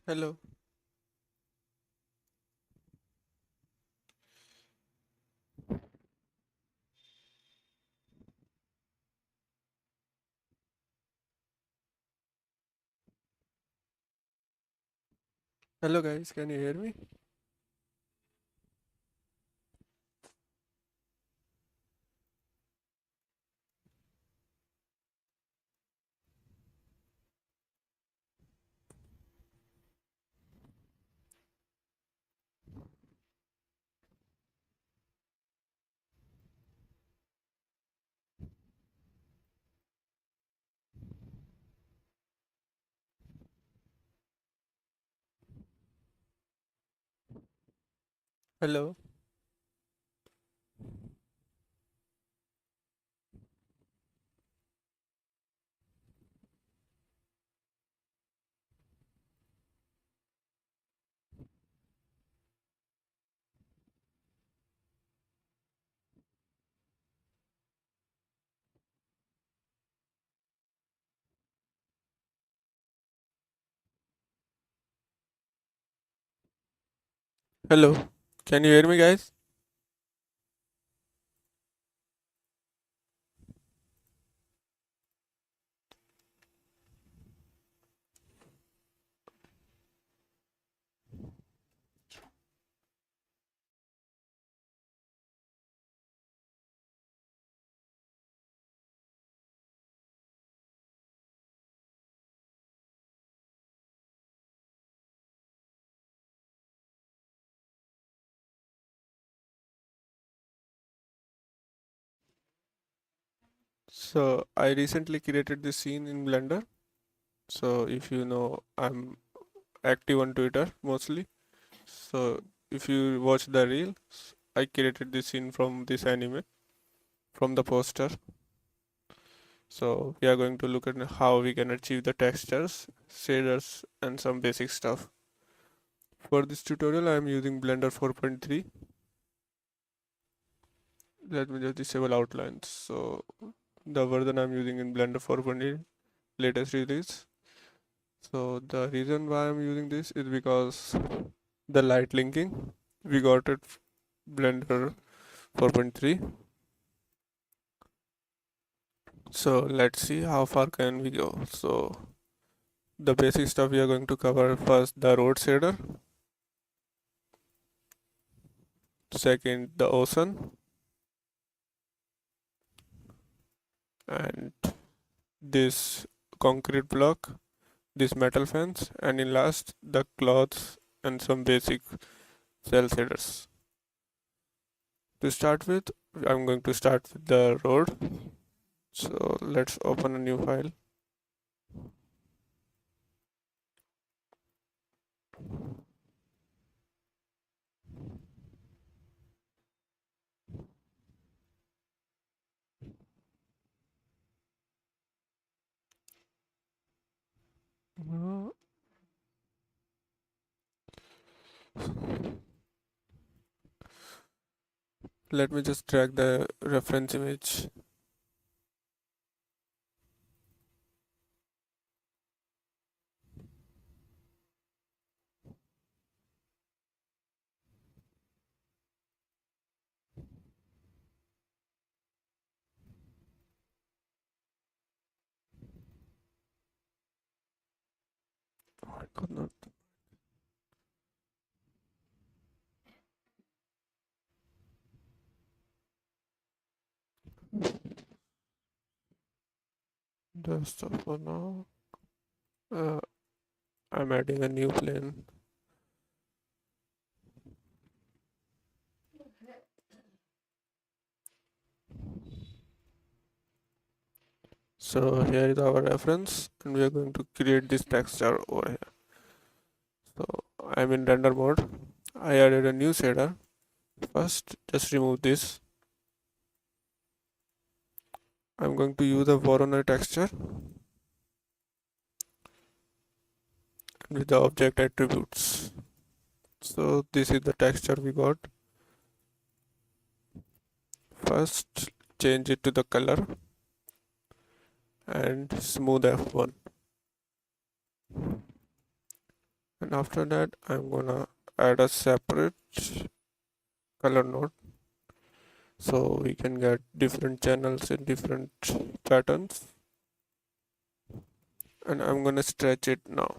Hello. Hello guys, can you hear me? Hello. Hello. Can you hear me guys? So I recently created this scene in Blender. So if you know, I'm active on Twitter mostly. So if you watch the reel, I created this scene from this anime, from the poster. So we are going to look at how we can achieve the textures, shaders and some basic stuff. For this tutorial I am using Blender 4.3. Let me just disable outlines. So the version I'm using in Blender 4.8 latest release. So the reason why I'm using this is because the light linking we got it Blender 4.3. So let's see how far can we go. So the basic stuff we are going to cover: first the road shader, second the ocean, and this concrete block, this metal fence, and in last the cloths and some basic cell shaders. To start with, I'm going to start with the road. So let's open a new file. Uh, Let me just drag the reference image. Oh, I could not. Just for now. Uh, I'm adding a new plane. So here is our reference, and we are going to create this texture over here. So I'm in render mode. I added a new shader. First, just remove this. I'm going to use a Voronoi texture with the object attributes. So this is the texture we got. First, change it to the color and smooth F1. And after that, I'm gonna add a separate color node so we can get different channels in different patterns. And I'm gonna stretch it now.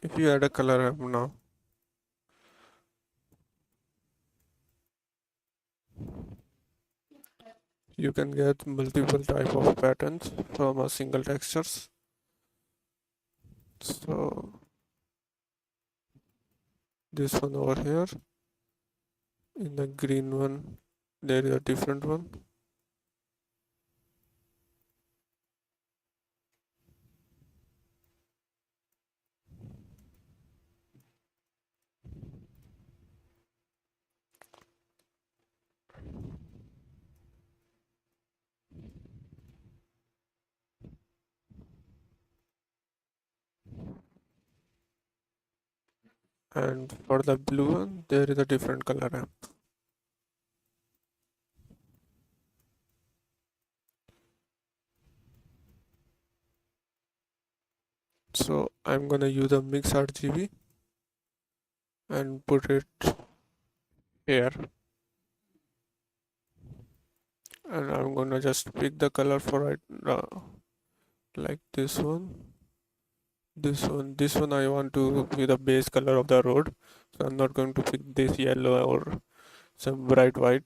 If you add a color ramp now, you can get multiple type of patterns from a single textures. So this one over here, in the green one, there is a different one. And for the blue one, there is a different color ramp. So I'm gonna use a mix RGB and put it here. And I'm gonna just pick the color for right now, like this one I want to be the base color of the road, so I'm not going to pick this yellow or some bright white.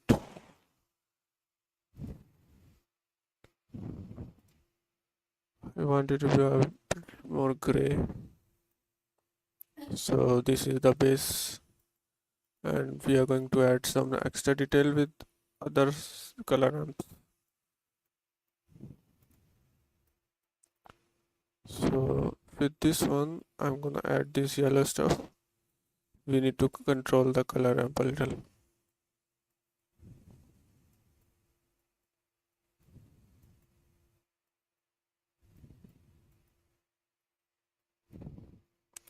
I want it to be a bit more gray, so this is the base, and we are going to add some extra detail with other color ramps. So with this one I'm gonna add this yellow stuff. We need to control the color ramp a little.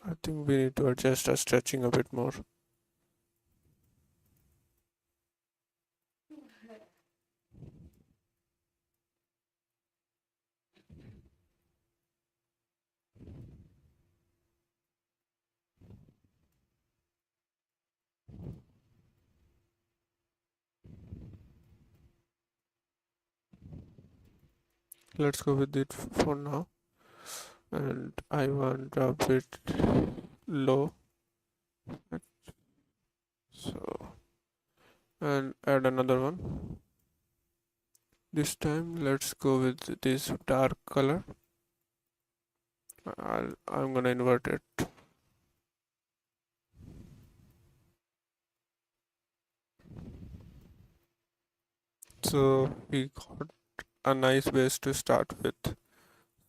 I think we need to adjust our stretching a bit more. Let's go with it for now, and I want a bit low, so, and add another one. This time let's go with this dark color. I'm gonna invert it. So we got a nice base to start with.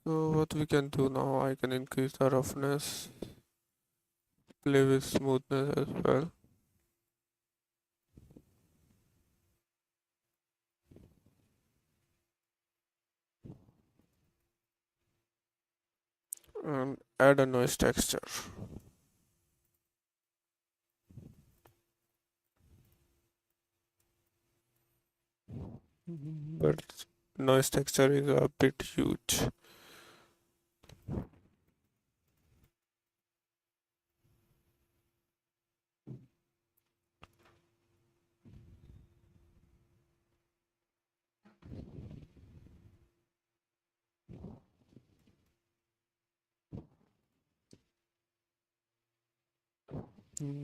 So what we can do now, I can increase the roughness, play with smoothness as well. And add a noise texture. But noise texture is a bit huge.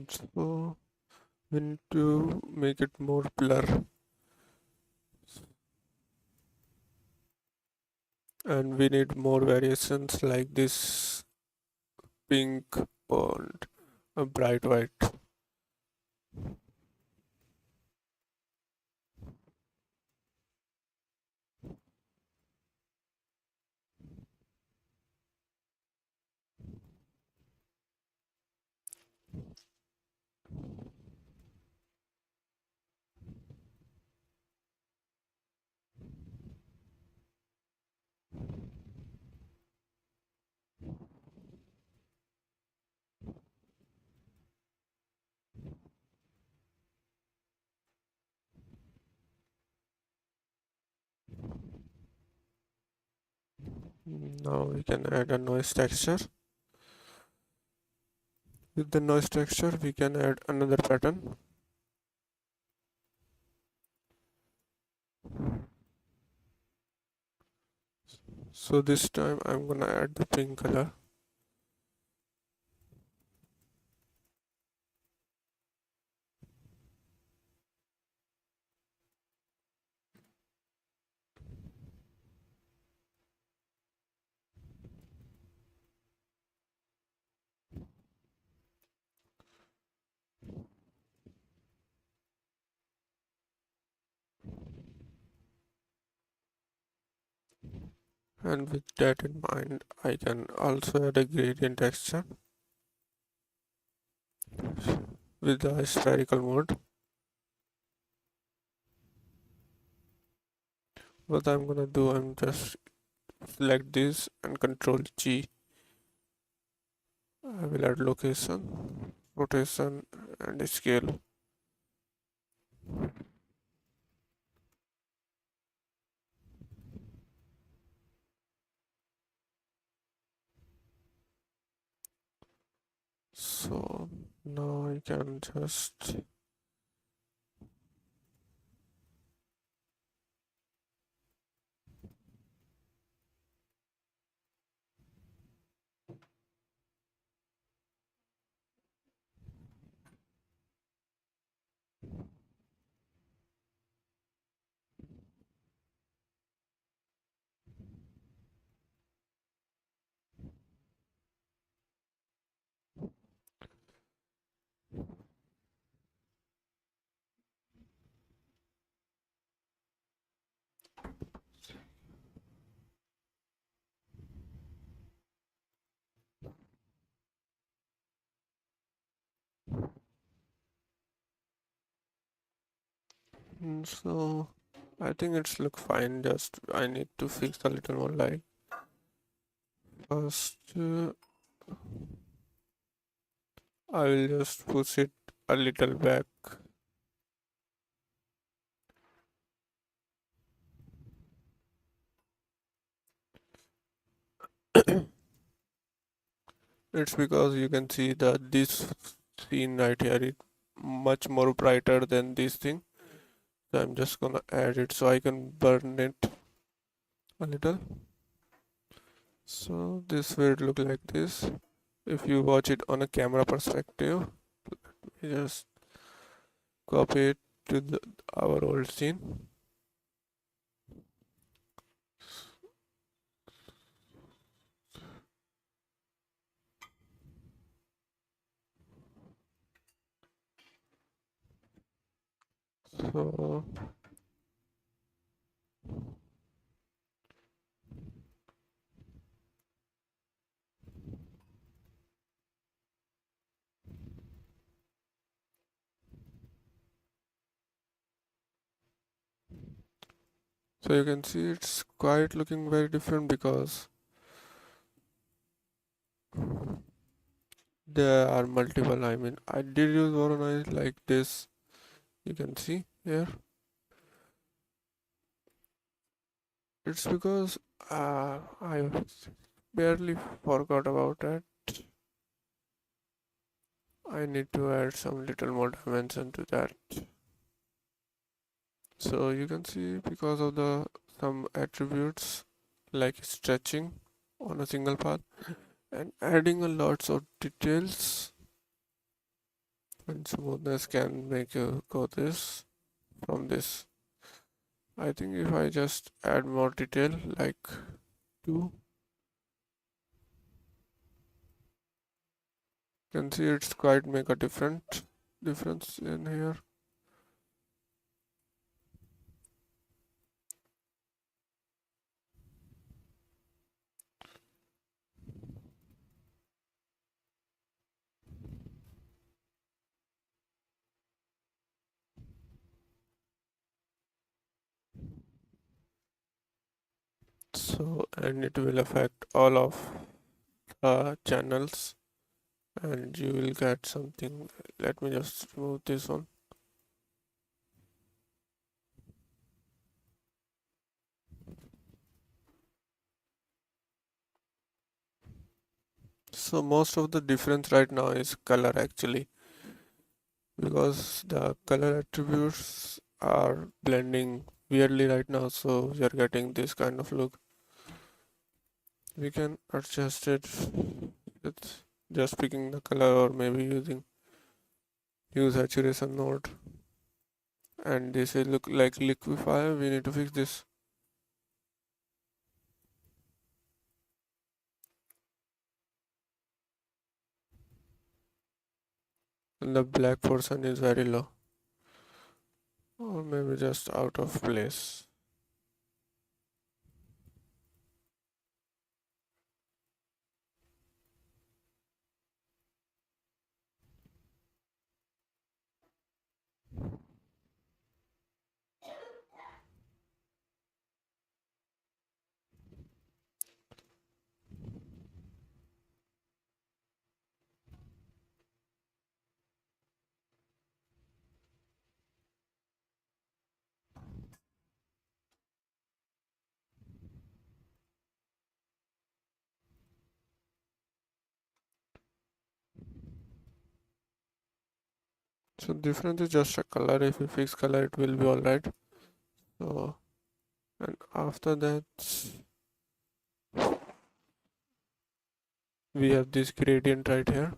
So we need to make it more blur, and we need more variations like this pink and a bright white. Now we can add a noise texture. With the noise texture, we can add another pattern. So this time I'm gonna add the pink color. And with that in mind, I can also add a gradient texture with the spherical mode. What I'm gonna do, I'm just select this and Control G. I will add location, rotation, and scale. So now I can just so I think it's look fine. Just I need to fix a little more light. First, I will just push it a little back. It's because you can see that this scene right here is much more brighter than this thing. So I'm just gonna add it so I can burn it a little. So this will look like this. If you watch it on a camera perspective, you just copy it to our old scene. So so you can see it's quite looking very different because there are multiple. I mean, I did use Voronoi like this. You can see here. It's because I barely forgot about that. I need to add some little more dimension to that. So you can see because of the some attributes like stretching on a single path and adding a lots of details and smoothness can make you go this from this. I think if I just add more detail like 2, you can see it's quite make a difference in here. So and it will affect all of channels and you will get something. Let me just remove this one. So most of the difference right now is color actually, because the color attributes are blending weirdly right now, so you're getting this kind of look. We can adjust it with just picking the color, or maybe using use saturation node. And this will look like liquify. We need to fix this. And the black portion is very low, or maybe just out of place. So difference is just a color. If we fix color, it will be alright. So, and after that, we have this gradient right here.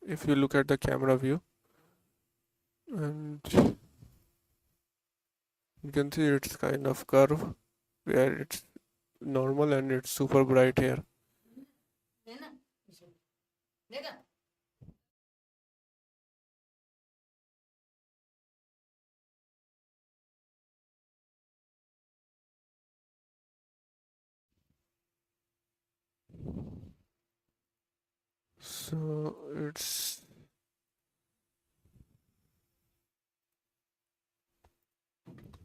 If you look at the camera view, and you can see it's kind of curve where it's normal and it's super bright here.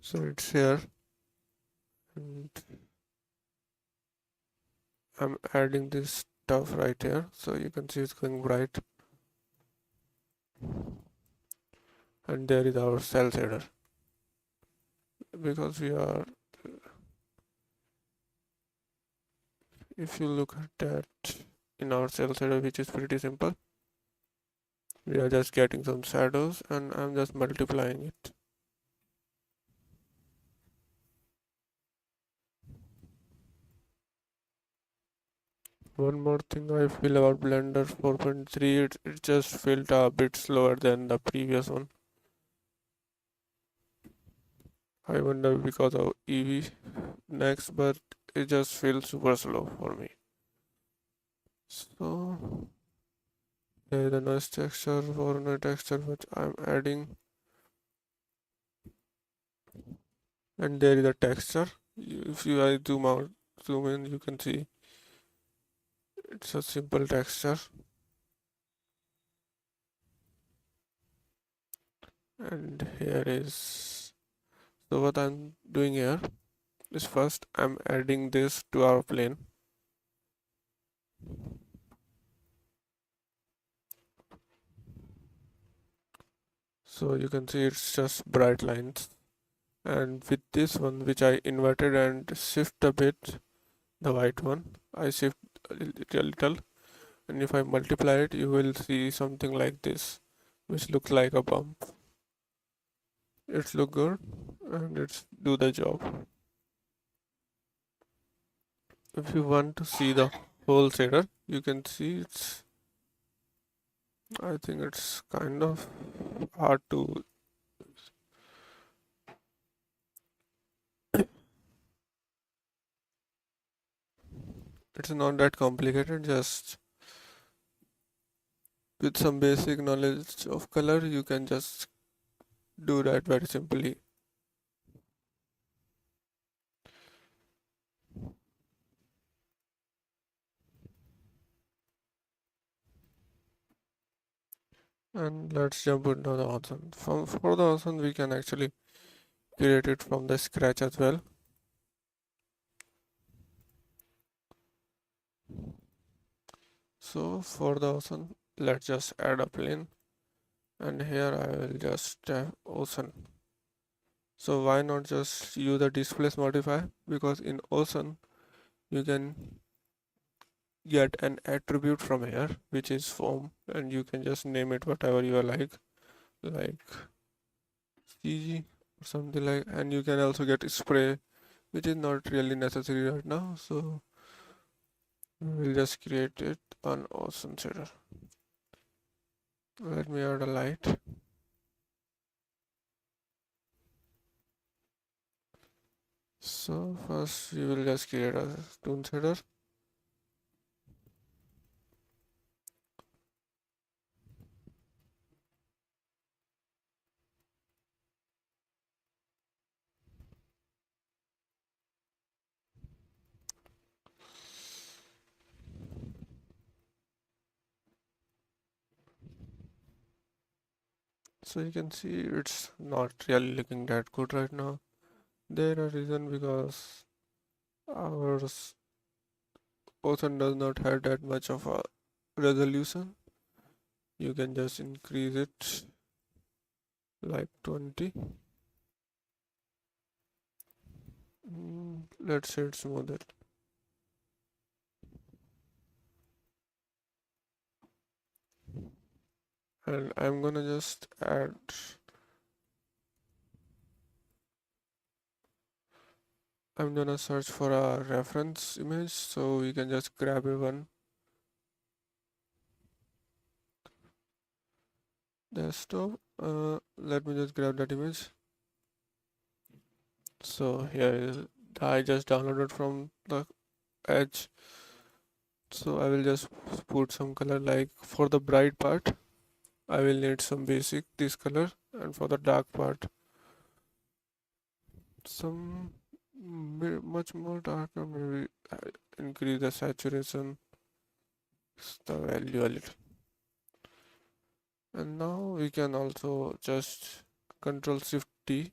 So it's here, and I'm adding this stuff right here, so you can see it's going bright. And there is our cell shader, because we are, if you look at that in our cell shader, which is pretty simple, we are just getting some shadows and I'm just multiplying it. One more thing I feel about Blender 4.3, it just felt a bit slower than the previous one. I wonder because of Eevee next, but it just feels super slow for me. So there is a nice texture for a texture which I'm adding, and there is a texture. If you I zoom out, zoom in, you can see it's a simple texture. And here is, so what I'm doing here is first I'm adding this to our plane. So you can see it's just bright lines. And with this one, which I inverted and shift a bit, the white one, I shift a little, and if I multiply it, you will see something like this, which looks like a bump. It's look good, and it's do the job. If you want to see the whole shader, you can see it's, I think it's kind of hard to, it's not that complicated, just with some basic knowledge of color, you can just do that very simply. And let's jump into the Ocean. For the Ocean, we can actually create it from the scratch as well. So for the Ocean, let's just add a plane, and here I will just have Ocean. So why not just use the displace modifier, because in Ocean you can get an attribute from here which is foam, and you can just name it whatever you like CG or something like, and you can also get spray, which is not really necessary right now. So we'll just create it on Ocean shader. Let me add a light. So first we will just create a toon shader. So you can see it's not really looking that good right now. There are reason because our Ocean does not have that much of a resolution. You can just increase it like 20. Let's say it's more than. And I'm gonna just add, I'm gonna search for a reference image, so we can just grab a one desktop. Let me just grab that image. So here is, I just downloaded from the edge. So I will just put some color, like for the bright part I will need some basic this color, and for the dark part some much more darker, maybe increase the saturation, the value a little. And now we can also just Control Shift T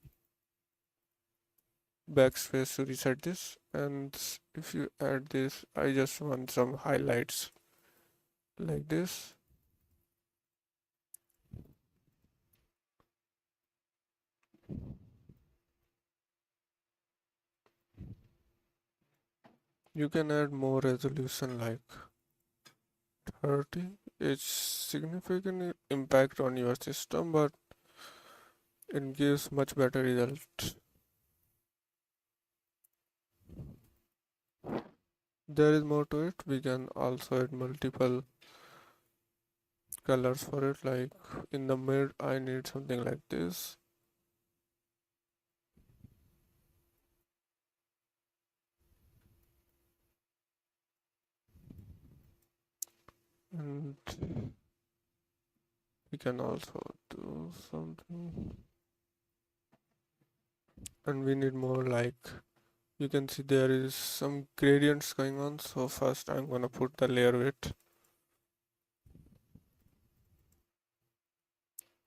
backspace to reset this. And if you add this, I just want some highlights like this. You can add more resolution like 30. It's significant impact on your system, but it gives much better result. There is more to it. We can also add multiple colors for it, like in the mid I need something like this. And we can also do something, and we need more, like you can see there is some gradients going on. So first I'm gonna put the layer width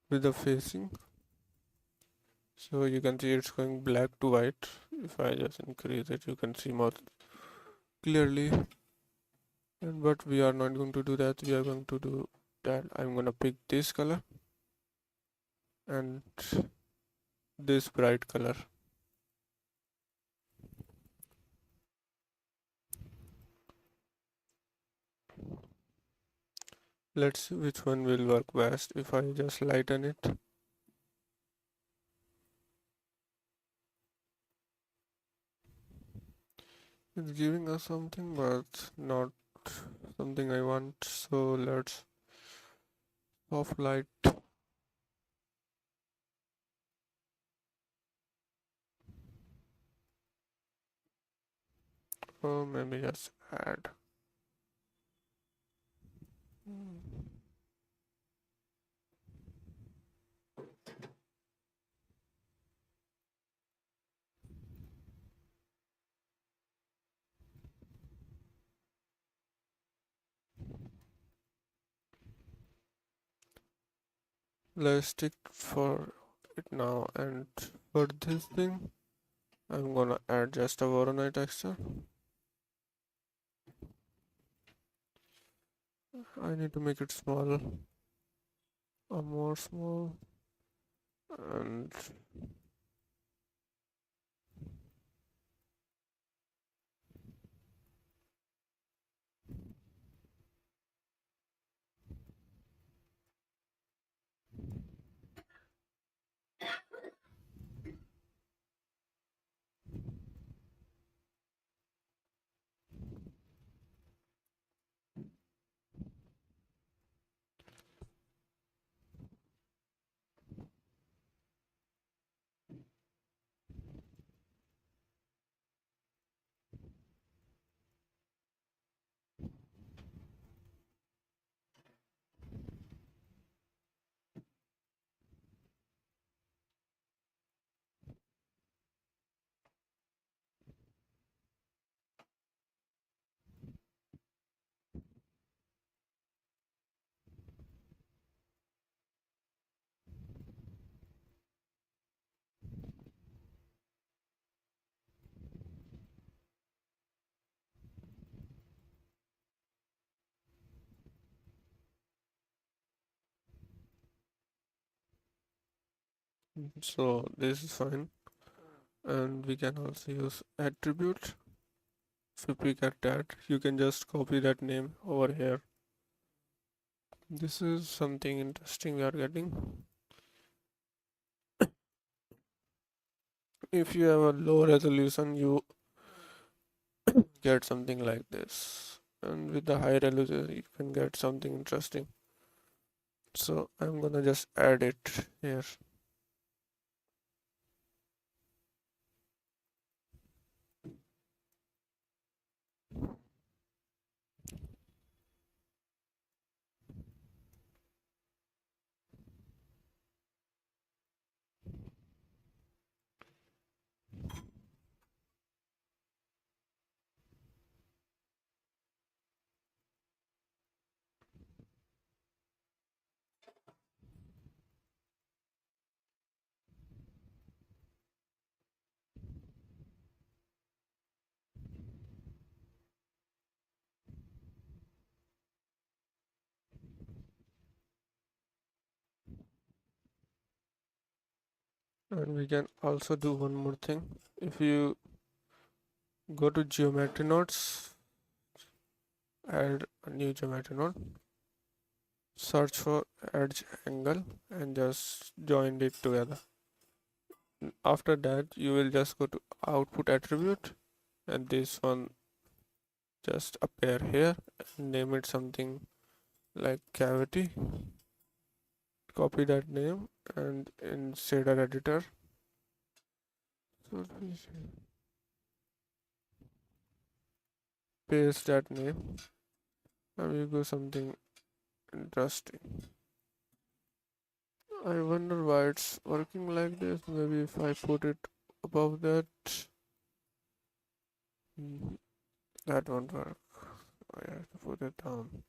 with the facing, so you can see it's going black to white. If I just increase it, you can see more clearly. And but we are not going to do that, we are going to do that I'm gonna pick this color and this bright color. Let's see which one will work best. If I just lighten it, it's giving us something but not something I want. So let's soft light, or maybe just add. Let's stick for it now, and for this thing I'm gonna add just a Voronoi texture. I need to make it small, or more small, and So this is fine. And we can also use attribute. If you pick at that, you can just copy that name over here. This is something interesting we are getting. If you have a low resolution, you get something like this. And with the high resolution, you can get something interesting. So I'm gonna just add it here. And we can also do one more thing. If you go to geometry nodes, add a new geometry node, search for edge angle and just join it together. After that, you will just go to output attribute and this one just appear here and name it something like cavity. Copy that name and in shader editor, so paste that name and we go something interesting. I wonder why it's working like this. Maybe if I put it above that, that won't work. I have to put it down.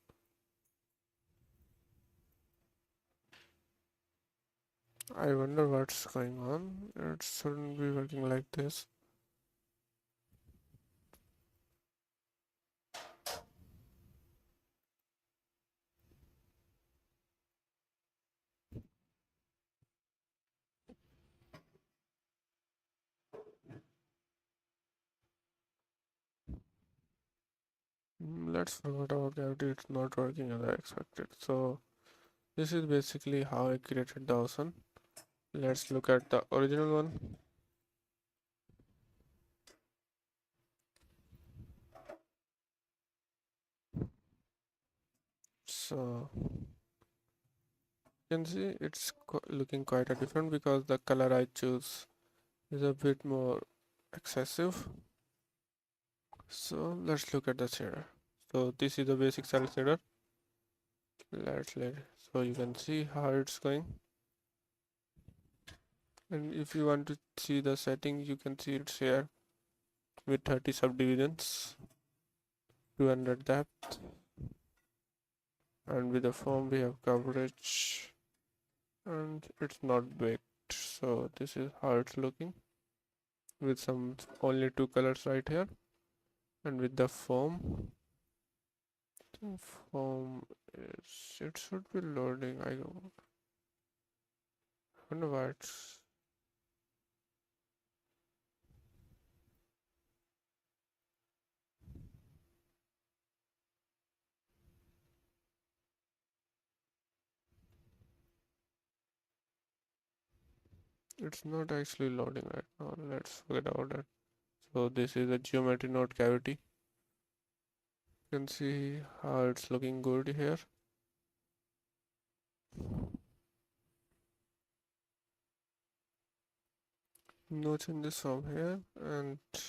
I wonder what's going on. It shouldn't be working like this. Let's forget about gravity. It's not working as I expected. So this is basically how I created the ocean. Let's look at the original one. So you can see it's looking quite a different because the color I choose is a bit more excessive. So let's look at the shader. So this is the basic cell shader. Let's let so you can see how it's going. And if you want to see the setting, you can see it's here with 30 subdivisions, 200 depth, and with the form we have coverage, and it's not baked. So this is how it's looking with some only two colors right here, and with the form. The form is it should be loading. I wonder why it's not actually loading right now. Let's forget about that. So this is a geometry node cavity. You can see how it's looking good here. No changes from here, and you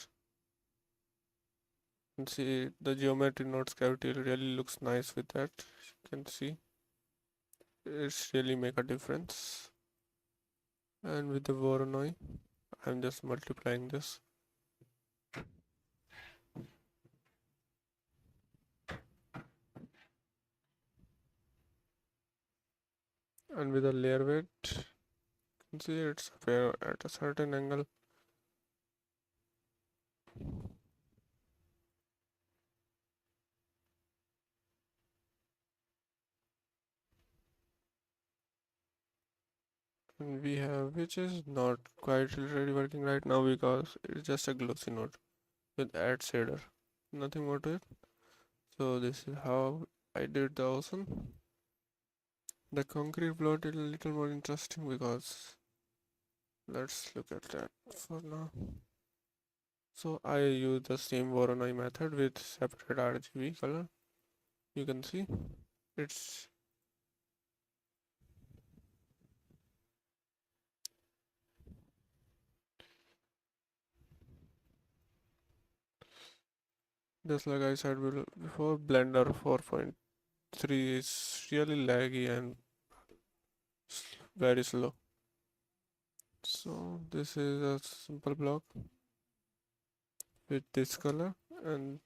can see the geometry nodes cavity really looks nice with that. You can see it's really make a difference. And with the Voronoi, I'm just multiplying this. And with the layer weight, you can see it's at a certain angle. And we have, which is not quite really working right now because it's just a glossy node with add shader, nothing more to it. So this is how I did the ocean. The concrete plot is a little more interesting because let's look at that for now. So I use the same Voronoi method with separate RGB color. You can see it's just like I said before, Blender 4.3 is really laggy and very slow. So this is a simple block with this color, and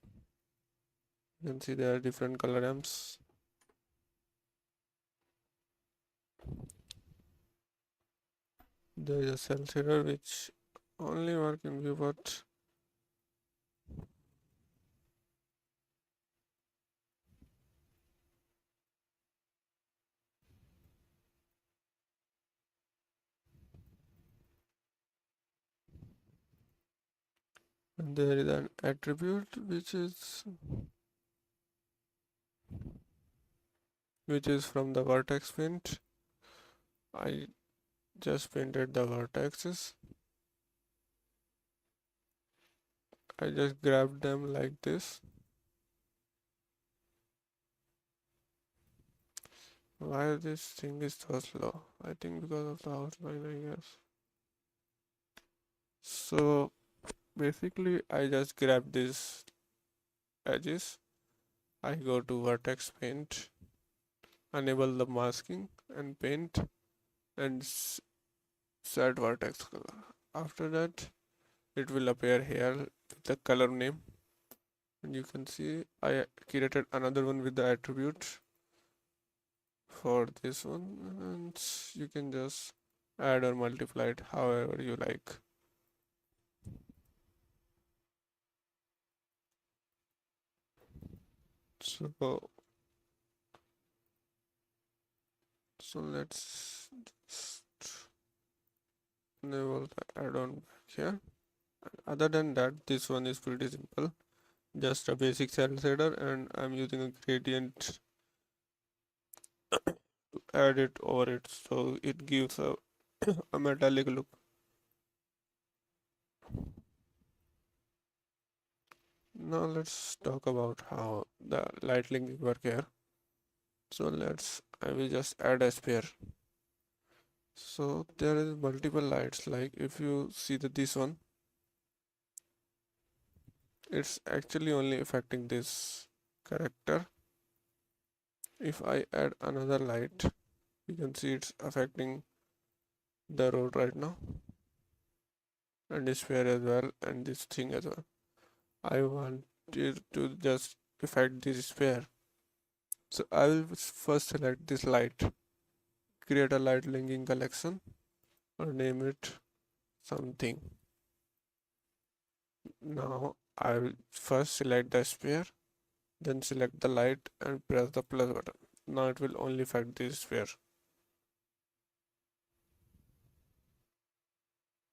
you can see there are different color amps. There is a cell shader which only work in view, but there is an attribute which is from the vertex paint. I just painted the vertices. I just grabbed them like this. Why this thing is so slow? I think because of the outline, I guess. So basically I just grab these edges. I go to vertex paint, enable the masking and paint, and set vertex color. After that it will appear here with the color name, and you can see I created another one with the attribute for this one, and you can just add or multiply it however you like. So let's just enable the add-on back here. Other than that, this one is pretty simple, just a basic cell shader, and I'm using a gradient to add it over it so it gives a metallic look. Now let's talk about how the light linking work here. So I will just add a sphere. So there is multiple lights, like if you see this one, it's actually only affecting this character. If I add another light, you can see it's affecting the road right now, and this sphere as well, and this thing as well. I want it to just affect this sphere. So I will first select this light, create a light linking collection, or name it something. Now I will first select the sphere, then select the light and press the plus button. Now it will only affect this sphere.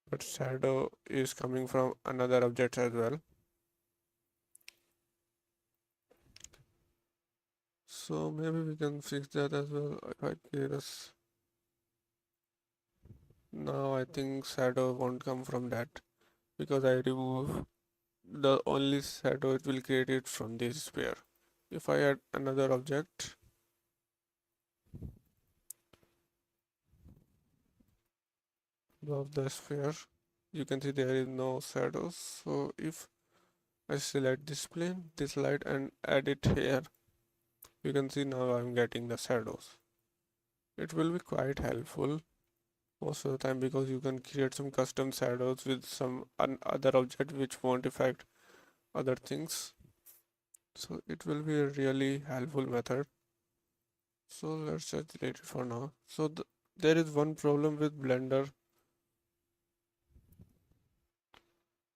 But shadow is coming from another object as well. So maybe we can fix that as well if I create this. Now I think shadow won't come from that because I remove the only shadow it will create it from this sphere. If I add another object, above the sphere, you can see there is no shadows. So if I select this plane, this light, and add it here, you can see now I'm getting the shadows. It will be quite helpful most of the time because you can create some custom shadows with some other object which won't affect other things. So it will be a really helpful method. So let's just delete it for now. So there is one problem with Blender.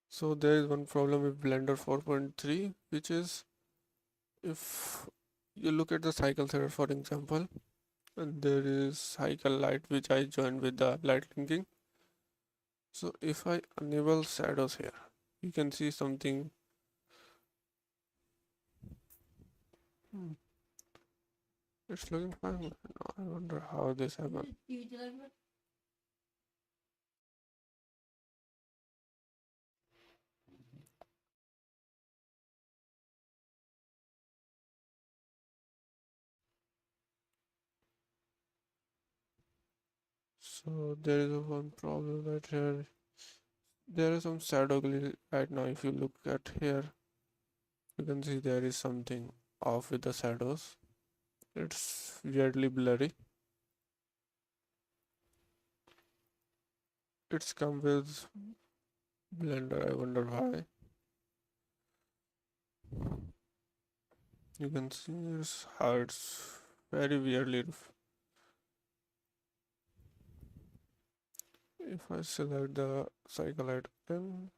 So there is one problem with Blender 4.3, which is if you look at the cycle shader, for example, And there is cycle light which I joined with the light linking. So if I enable shadows here, you can see something. Hmm, it's looking fine. Now I wonder how this happened. So there is a one problem right here. There is some shadow glitch right now. If you look at here, you can see there is something off with the shadows. It's weirdly blurry. It's come with Blender. I wonder why. You can see it's hearts very weirdly. If I select the cycle item,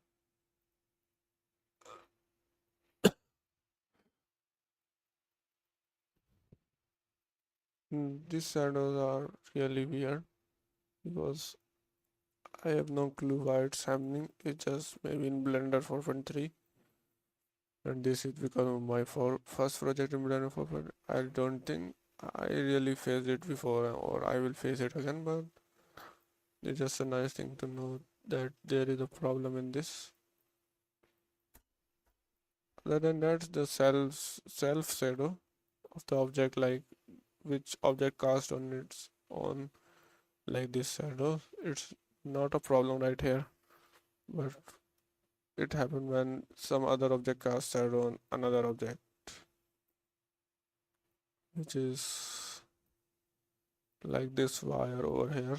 these shadows are really weird because I have no clue why it's happening. It's just maybe in Blender 4.3, and this is because of my first project in Blender 4.3. I don't think I really faced it before, or I will face it again, but it's just a nice thing to know that there is a problem in this. Other than that, the self shadow of the object, like which object cast on its own, like this shadow, it's not a problem right here, but it happened when some other object casts shadow on another object, which is like this wire over here,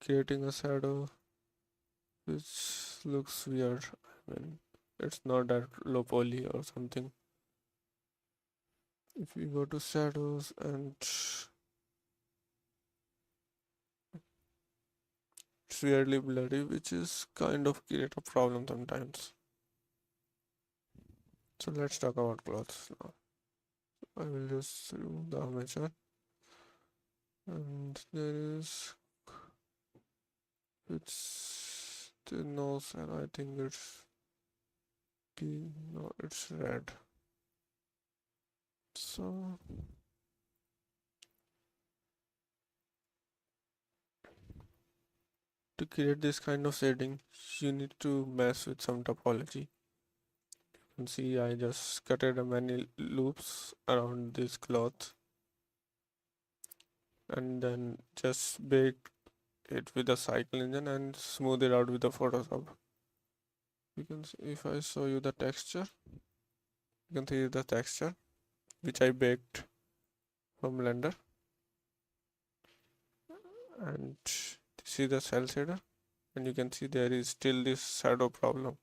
creating a shadow which looks weird. I mean, it's not that low poly or something. If we go to shadows, and it's weirdly blurry, which is kind of create a problem sometimes. So let's talk about clothes now. I will just remove the armature, and there is it's the nose, and I think it's P. No, it's red. So to create this kind of shading, you need to mess with some topology. You can see I just cutted a many loops around this cloth and then just baked it with a cycle engine and smooth it out with the Photoshop. You can see if I show you the texture, you can see the texture which I baked from Blender, and see the cell shader, and you can see there is still this shadow problem.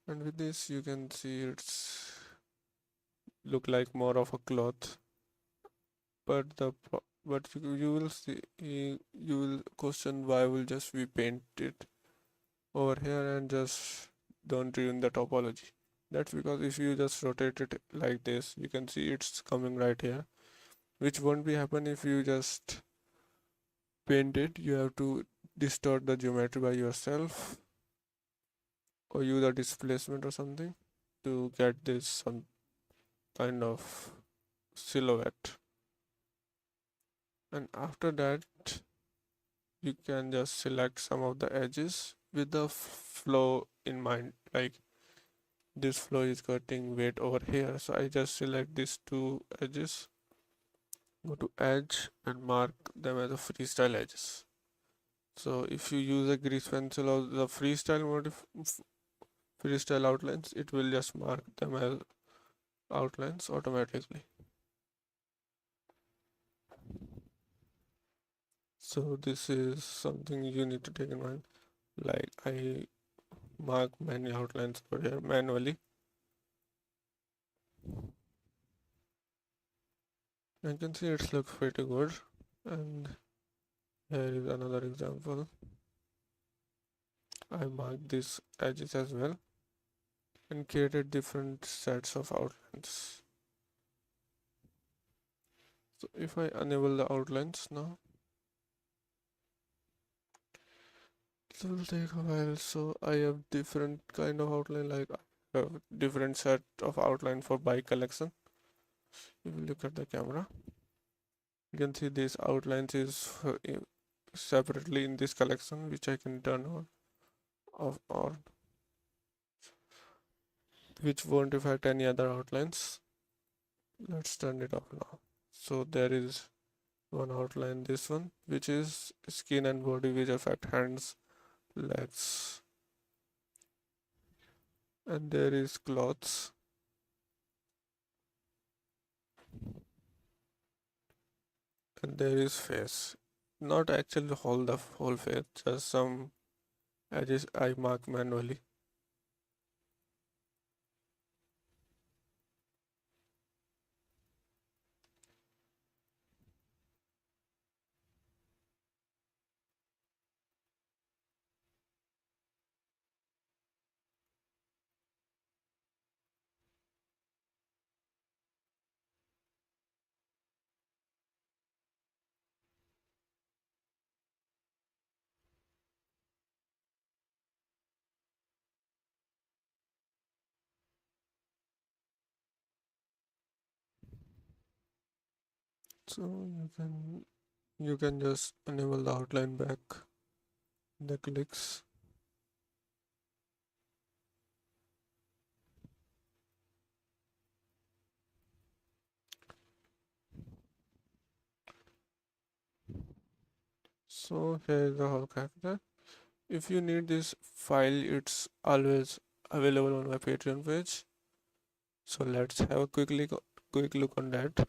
And with this you can see it's look like more of a cloth, but you will see you will question why will just we paint it over here and just don't ruin the topology. That's because if you just rotate it like this, you can see it's coming right here, which won't be happen if you just paint it. You have to distort the geometry by yourself or use a displacement or something to get this some kind of silhouette. And after that, you can just select some of the edges with the flow in mind, like this flow is getting weight over here, so I just select these two edges, go to edge and mark them as a freestyle edges. So if you use a grease pencil or the freestyle outlines, it will just mark them as outlines automatically. So this is something you need to take in mind. Like I mark many outlines over here manually. I can see it looks pretty good. And here is another example. I marked these edges as well and created different sets of outlines. So if I enable the outlines now, it will take a while. So I have different kind of outline, like I have different set of outline for bike collection. If you look at the camera, you can see these outlines is separately in this collection, which I can turn on, off, or which won't affect any other outlines. Let's turn it off now. So there is one outline, this one, which is skin and body, which affect hands, legs, and there is clothes, and there is face. Not actually the whole face, just some edges I mark manually. So you can just enable the outline back in the clicks. So here is the whole character. If you need this file, it's always available on my Patreon page. So let's have a quick look on that.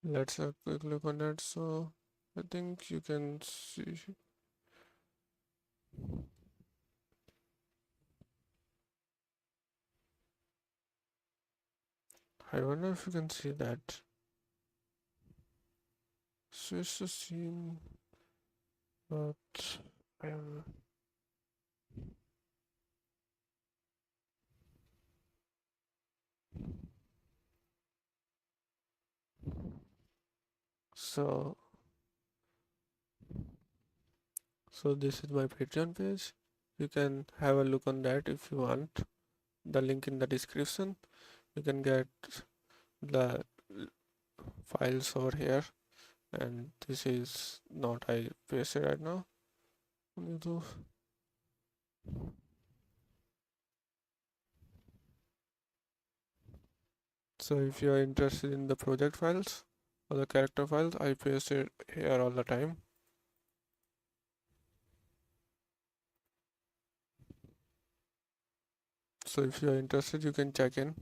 Let's have a quick look on that. So I think you can see. I wonder if you can see that. Switch the scene, but I am. So this is my Patreon page. You can have a look on that if you want. The link in the description. You can get the files over here, and this is not I pasted right now on YouTube. So if you are interested in the project files or the character files, I paste it here all the time. So if you are interested, you can check in,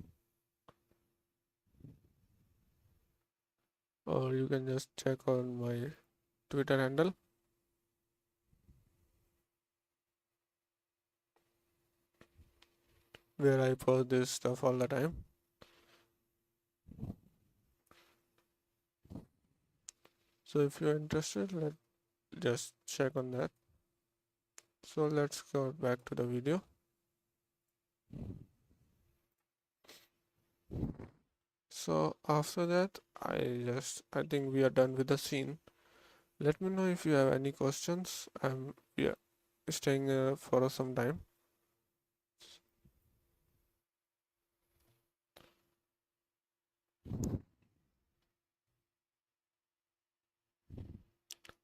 or you can just check on my Twitter handle. Where I post this stuff all the time. So if you're interested, let's just check on that. So let's go back to the video. So after that, I think we are done with the scene. Let me know if you have any questions. I'm yeah, staying for some time.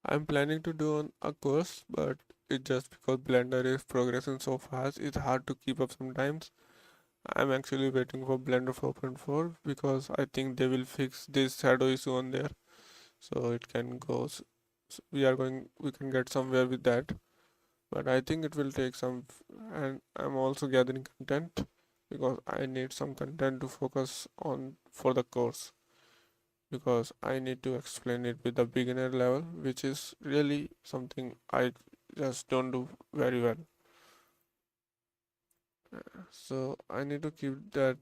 I'm planning to do a course, but it's just because Blender is progressing so fast, it's hard to keep up sometimes. I'm actually waiting for Blender 4.4 because I think they will fix this shadow issue on there, so it can go. We can get somewhere with that, but I think it will take some. And I'm also gathering content because I need some content to focus on for the course, because I need to explain it with the beginner level, which is really something I just don't do very well. So I need to keep that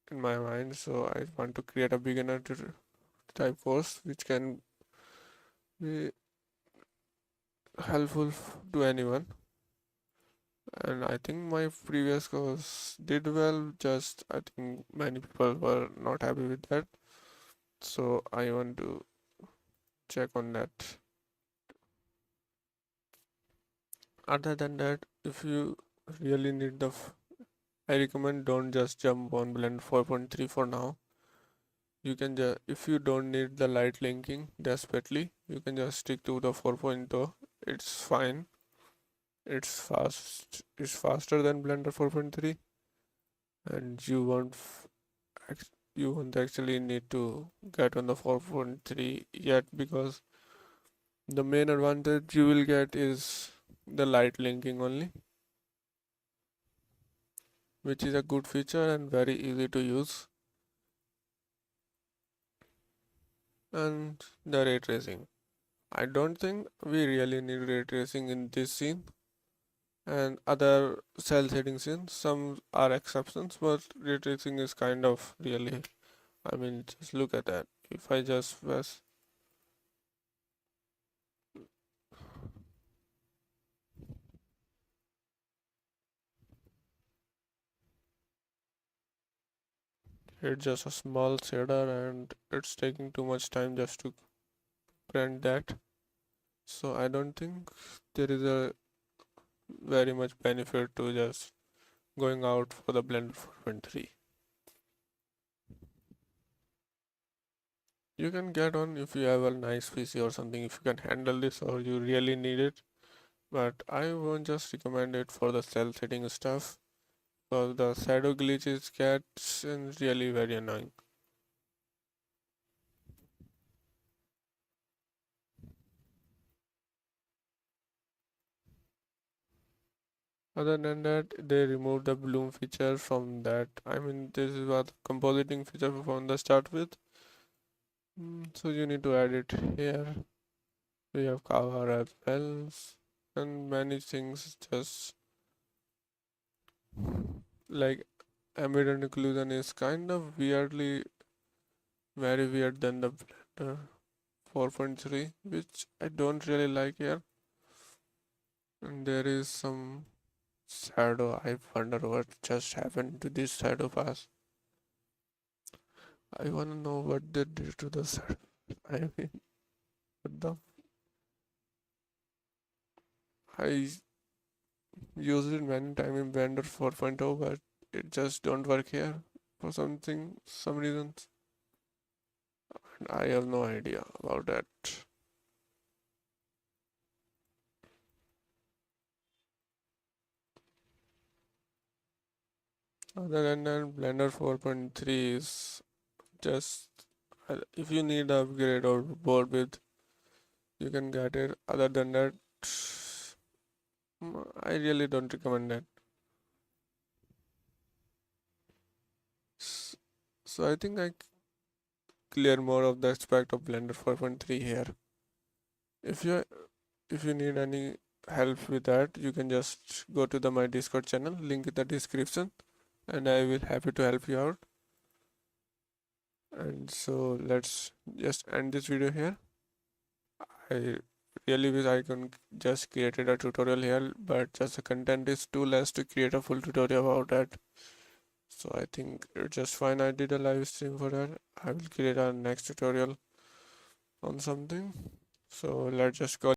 in my mind. So I want to create a beginner type course which can be helpful to anyone. And I think my previous course did well, just I think many people were not happy with that. So I want to check on that. Other than that, if you really need I recommend don't just jump on Blend 4.3 for now. You can just, if you don't need the light linking desperately, you can just stick to the 4.0. It's fine. It's fast. It's faster than Blender 4.3, and you won't actually need to get on the 4.3 yet, because the main advantage you will get is the light linking only, which is a good feature and very easy to use. And the ray tracing. I don't think we really need ray tracing in this scene and other cell shading scenes. Some are exceptions, but ray tracing is kind of really, I mean, just look at that. If I just press, it's just a small shader and it's taking too much time just to print that. So I don't think there is a very much benefit to just going out for the Blender 4.3. You can get on if you have a nice PC or something, if you can handle this or you really need it. But I won't just recommend it for the cell setting stuff, because the shadow glitches gets really very annoying. Other than that, they removed the bloom feature from that. I mean, this is what compositing feature from the start with. So you need to add it here. We have cover as well, and many things just like ambient occlusion is kind of very weird than the Blender 4.3, which I don't really like here. And there is some shadow. I wonder what just happened to this shadow pass. I wanna know what they did to the shadow. I mean, what the I used it many times in Blender 4.0, but it just don't work here for some reasons. And I have no idea about that. Other than that, Blender 4.3 is just if you need an upgrade or board with, you can get it. Other than that, I really don't recommend that. So I think I clear more of the aspect of Blender 4.3 here. If you if you need any help with that, you can just go to my Discord channel, link in the description, and I will happy to help you out. And so let's just end this video here. I really wish I can just created a tutorial here, but just the content is too less to create a full tutorial about that. So I think it's just fine. I did a live stream for that. I will create a next tutorial on something. So let's just go.